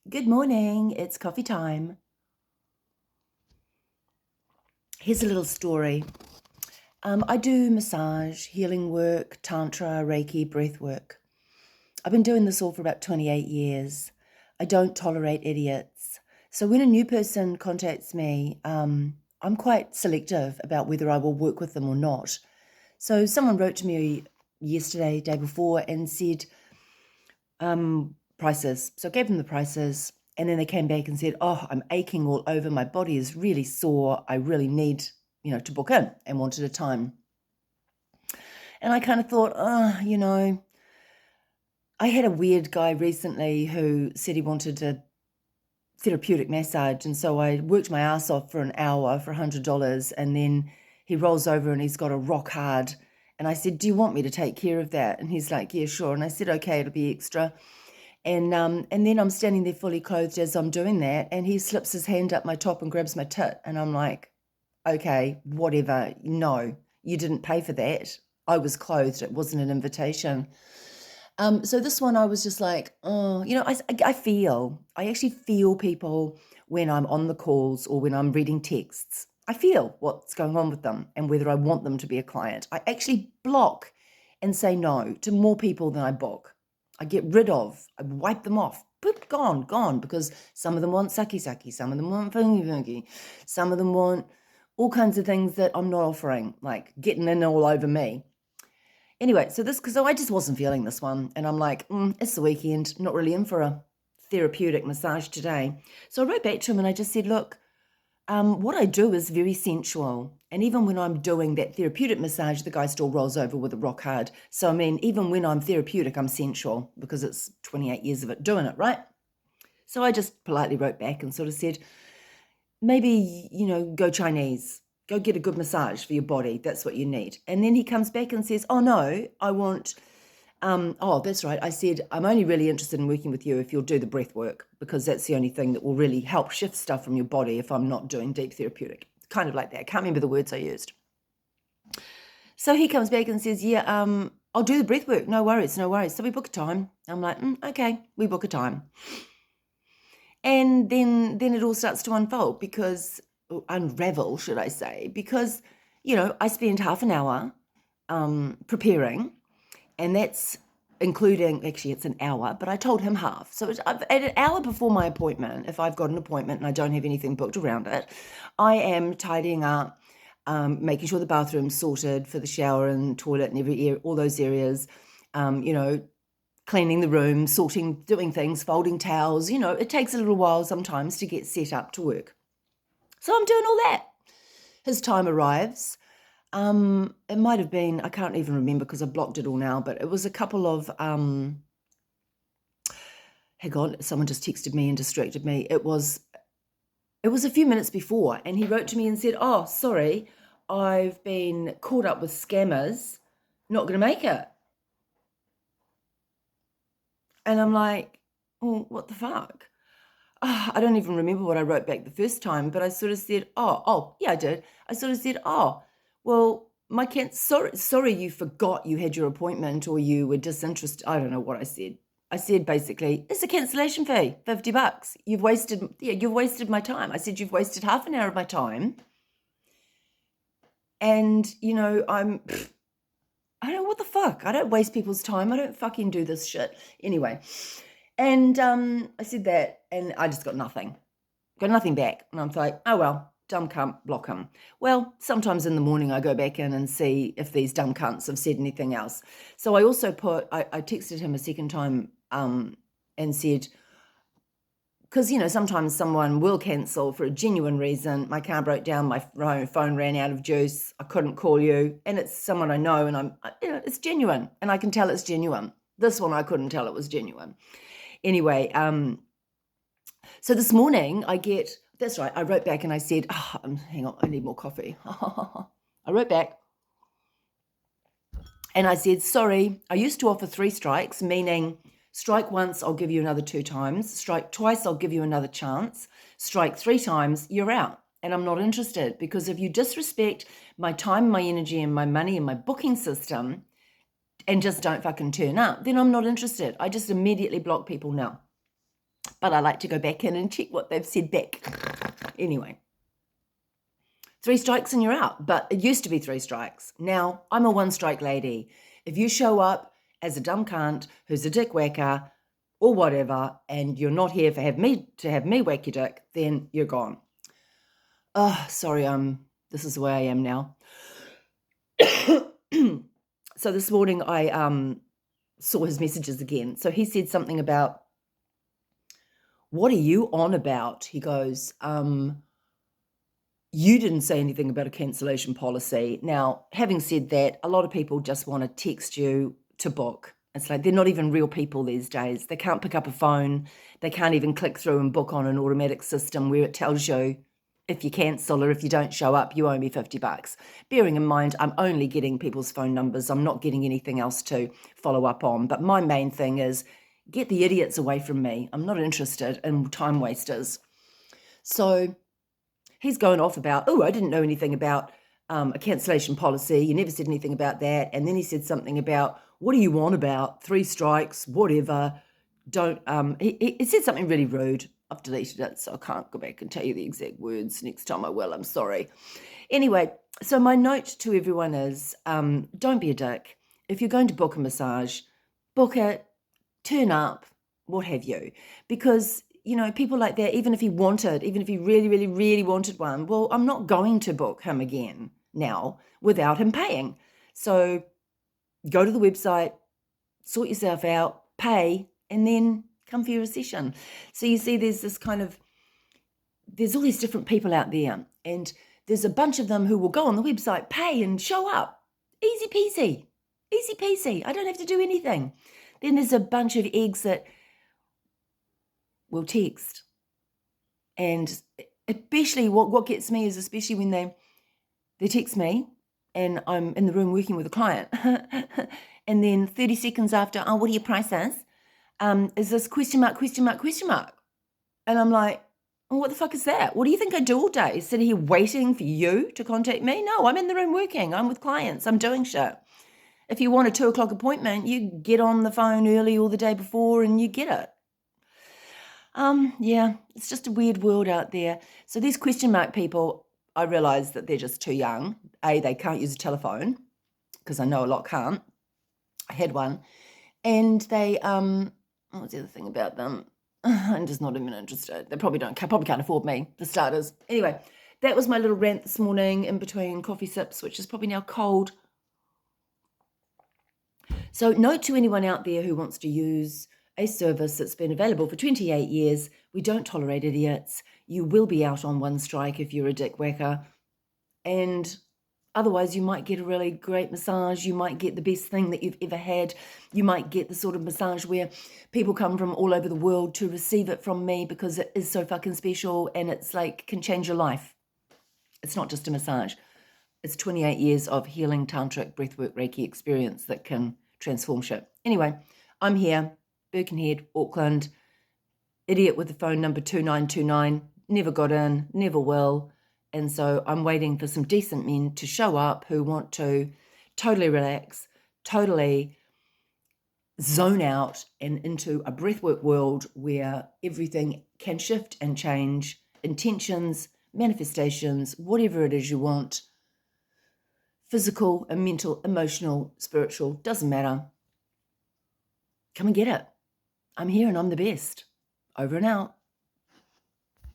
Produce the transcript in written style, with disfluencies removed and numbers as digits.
Good morning, it's coffee time. Here's a little story. I do massage, healing work, tantra, Reiki, breath work. I've been doing this all for about 28 years. I don't tolerate idiots. So when a new person contacts me, I'm quite selective about whether I will work with them or not. So someone wrote to me yesterday, day before, and said, prices. So I gave them the prices, and then they came back and said, "Oh, I'm aching all over. My body is really sore. I really need, to book in," and wanted a time. And I kind of thought, I had a weird guy recently who said he wanted a therapeutic massage, and so I worked my ass off for an hour for $100, and then he rolls over and he's got a rock hard. And I said, "Do you want me to take care of that?" And he's like, "Yeah, sure." And I said, "Okay, it'll be extra." And then I'm standing there fully clothed as I'm doing that, and he slips his hand up my top and grabs my tit, and I'm like, "Okay, whatever. No, you didn't pay for that. I was clothed. It wasn't an invitation." So this one I was just like, oh, I actually feel people when I'm on the calls or when I'm reading texts. I feel what's going on with them and whether I want them to be a client. I actually block and say no to more people than I book. I get rid of, I wipe them off. Boop, gone, because some of them want sucky, some of them want funky, some of them want all kinds of things that I'm not offering, like getting in all over me. Anyway, so I just wasn't feeling this one, and I'm like, it's the weekend, not really in for a therapeutic massage today. So I wrote back to him and I just said, "Look, what I do is very sensual, and even when I'm doing that therapeutic massage, the guy still rolls over with a rock hard. So I mean, even when I'm therapeutic, I'm sensual because it's 28 years of it doing it, right?" So I just politely wrote back and sort of said, "Maybe, go Chinese. Go get a good massage for your body. That's what you need." And then he comes back and says, "Oh, no, I want, oh, that's right. I said, I'm only really interested in working with you if you'll do the breath work, because that's the only thing that will really help shift stuff from your body if I'm not doing deep therapeutic." Kind of like that. I can't remember the words I used. So he comes back and says, "Yeah, I'll do the breath work. No worries, no worries." So we book a time. I'm like, "Okay, we book a time." And then it all starts to unfold because, or unravel, should I say, because, I spend half an hour preparing, and that's including, actually, it's an hour, but I told him half. So at an hour before my appointment, if I've got an appointment and I don't have anything booked around it, I am tidying up, making sure the bathroom's sorted for the shower and toilet and all those areas, um, you know, cleaning the room, sorting, doing things, folding towels. It takes a little while sometimes to get set up to work. So I'm doing all that. His time arrives. It might have been, I can't even remember because I blocked it all now, but it was a couple of, hang on, someone just texted me and distracted me. It was a few minutes before, and he wrote to me and said, "Oh, sorry, I've been caught up with scammers, not going to make it." And I'm like, "Oh, what the fuck?" I don't even remember what I wrote back the first time, but I sort of said, "Oh, yeah, I did." I sort of said, "Oh, well, sorry you forgot you had your appointment or you were disinterested." I don't know what I said. I said basically, "It's a cancellation fee, $50. You've wasted my time." I said, "You've wasted half an hour of my time." And, I don't know what the fuck. I don't waste people's time. I don't fucking do this shit. Anyway, and I said that, and I just got nothing. Got nothing back. And I'm like, "Oh well, dumb cunt, block him." Well, sometimes in the morning I go back in and see if these dumb cunts have said anything else. So I also I texted him a second time and said, because, sometimes someone will cancel for a genuine reason. "My car broke down, my phone ran out of juice, I couldn't call you." And it's someone I know, and it's genuine, and I can tell it's genuine. This one, I couldn't tell it was genuine. Anyway, so this morning that's right, I wrote back and I said, hang on, I need more coffee. I wrote back and I said, "Sorry, I used to offer 3 strikes, meaning strike once, I'll give you another 2 times. Strike twice, I'll give you another chance. Strike 3 times, you're out. And I'm not interested, because if you disrespect my time, my energy, and my money and my booking system and just don't fucking turn up, then I'm not interested." I just immediately block people now. but I like to go back in and check what they've said back. Anyway, 3 strikes and you're out. But it used to be 3 strikes. Now, I'm a 1-strike lady. If you show up as a dumb cunt who's a dick whacker or whatever, and you're not here to have me whack your dick, then you're gone. Oh, sorry, this is the way I am now. So this morning I saw his messages again. So he said something about, what are you on about? He goes, you didn't say anything about a cancellation policy. Now, having said that, a lot of people just want to text you to book. It's like they're not even real people these days. They can't pick up a phone. They can't even click through and book on an automatic system where it tells you if you cancel or if you don't show up, you owe me $50. Bearing in mind, I'm only getting people's phone numbers. I'm not getting anything else to follow up on. But my main thing is get the idiots away from me. I'm not interested in time wasters. So he's going off about, oh, I didn't know anything about a cancellation policy. You never said anything about that. And then he said something about, what do you want about 3 strikes, whatever. Don't, he said something really rude. I've deleted it, so I can't go back and tell you the exact words. Next time I will, I'm sorry. Anyway, so my note to everyone is, don't be a dick. If you're going to book a massage, book it, turn up, what have you. Because, you know, people like that, even if he really, really, really wanted one, well, I'm not going to book him again now without him paying. So go to the website, sort yourself out, pay, and then come for your session. So you see there's all these different people out there, and there's a bunch of them who will go on the website, pay, and show up. Easy peasy. Easy peasy. I don't have to do anything. Then there's a bunch of eggs that will text. And especially what gets me is especially when they text me and I'm in the room working with a client. And then 30 seconds after, oh, what are your prices? Is this question mark? And I'm like, oh, what the fuck is that? What do you think I do all day? Sitting here waiting for you to contact me? No, I'm in the room working. I'm with clients. I'm doing shit. If you want a 2:00 appointment, you get on the phone early or the day before and you get it. Yeah, it's just a weird world out there. So these question mark people, I realize that they're just too young. They can't use a telephone, because I know a lot can't. I had one. And they, what's the other thing about them? I'm just not even interested. They probably can't afford me, for starters. Anyway, that was my little rant this morning in between coffee sips, which is probably now cold. So note to anyone out there who wants to use a service that's been available for 28 years, we don't tolerate idiots. You will be out on 1 strike if you're a dick whacker. And otherwise, you might get a really great massage. You might get the best thing that you've ever had. You might get the sort of massage where people come from all over the world to receive it from me because it is so fucking special and it's like can change your life. It's not just a massage. It's 28 years of healing tantric breathwork Reiki experience that can transform shit. Anyway, I'm here, Birkenhead, Auckland, idiot with the phone number 2929, never got in, never will. And so I'm waiting for some decent men to show up who want to totally relax, totally zone out and into a breathwork world where everything can shift and change, intentions, manifestations, whatever it is you want. Physical and mental, emotional, spiritual, doesn't matter. Come and get it. I'm here and I'm the best. Over and out.